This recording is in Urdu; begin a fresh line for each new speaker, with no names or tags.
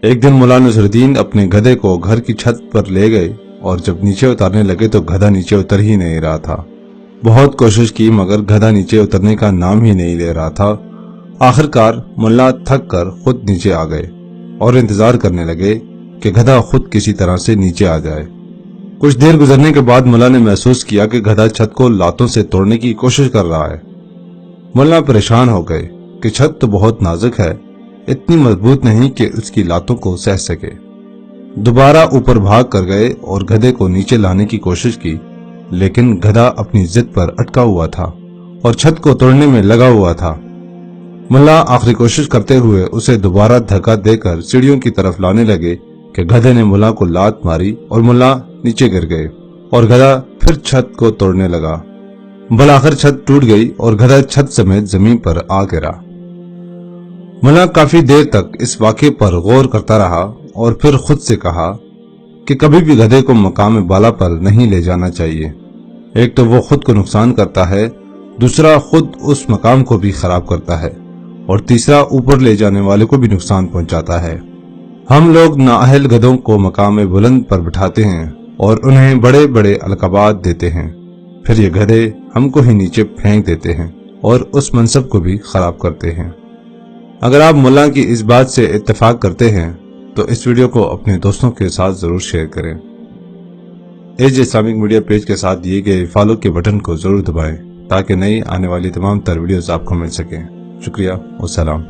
ایک دن مولا نصرالدین اپنے گدھے کو گھر کی چھت پر لے گئے اور جب نیچے اتارنے لگے تو گدھا نیچے اتر ہی نہیں رہا تھا۔ بہت کوشش کی مگر گدھا نیچے اترنے کا نام ہی نہیں لے رہا تھا۔ آخرکار ملا تھک کر خود نیچے آ گئے اور انتظار کرنے لگے کہ گدھا خود کسی طرح سے نیچے آ جائے۔ کچھ دیر گزرنے کے بعد ملا نے محسوس کیا کہ گدھا چھت کو لاتوں سے توڑنے کی کوشش کر رہا ہے۔ ملا پریشان ہو گئے کہ چھت تو بہت نازک ہے، اتنی مضبوط نہیں کہ اس کی لاتوں کو سہ سکے۔ دوبارہ اوپر بھاگ کر گئے اور گدھے کو نیچے لانے کی کوشش کی، لیکن گدھا اپنی ضد پر اٹکا ہوا تھا اور چھت کو توڑنے میں لگا ہوا تھا۔ ملا آخری کوشش کرتے ہوئے اسے دوبارہ دھکا دے کر سیڑھیوں کی طرف لانے لگے کہ گدھے نے ملا کو لات ماری اور ملا نیچے گر گئے اور گدھا پھر چھت کو توڑنے لگا۔ بالآخر چھت ٹوٹ گئی اور گدھا چھت سمیت زمین پر آ گرا۔ ملا کافی دیر تک اس واقعے پر غور کرتا رہا اور پھر خود سے کہا کہ کبھی بھی گدھے کو مقام بالا پر نہیں لے جانا چاہیے۔ ایک تو وہ خود کو نقصان کرتا ہے، دوسرا خود اس مقام کو بھی خراب کرتا ہے، اور تیسرا اوپر لے جانے والے کو بھی نقصان پہنچاتا ہے۔ ہم لوگ نااہل گدھوں کو مقام بلند پر بٹھاتے ہیں اور انہیں بڑے بڑے القابات دیتے ہیں، پھر یہ گدھے ہم کو ہی نیچے پھینک دیتے ہیں اور اس منصب کو بھی خراب کرتے ہیں۔ اگر آپ ملا کی اس بات سے اتفاق کرتے ہیں تو اس ویڈیو کو اپنے دوستوں کے ساتھ ضرور شیئر کریں۔ ایج اسلامک میڈیا پیج کے ساتھ دیے گئے فالو کے بٹن کو ضرور دبائیں تاکہ نئی آنے والی تمام تر ویڈیوز آپ کو مل سکیں۔ شکریہ، والسلام۔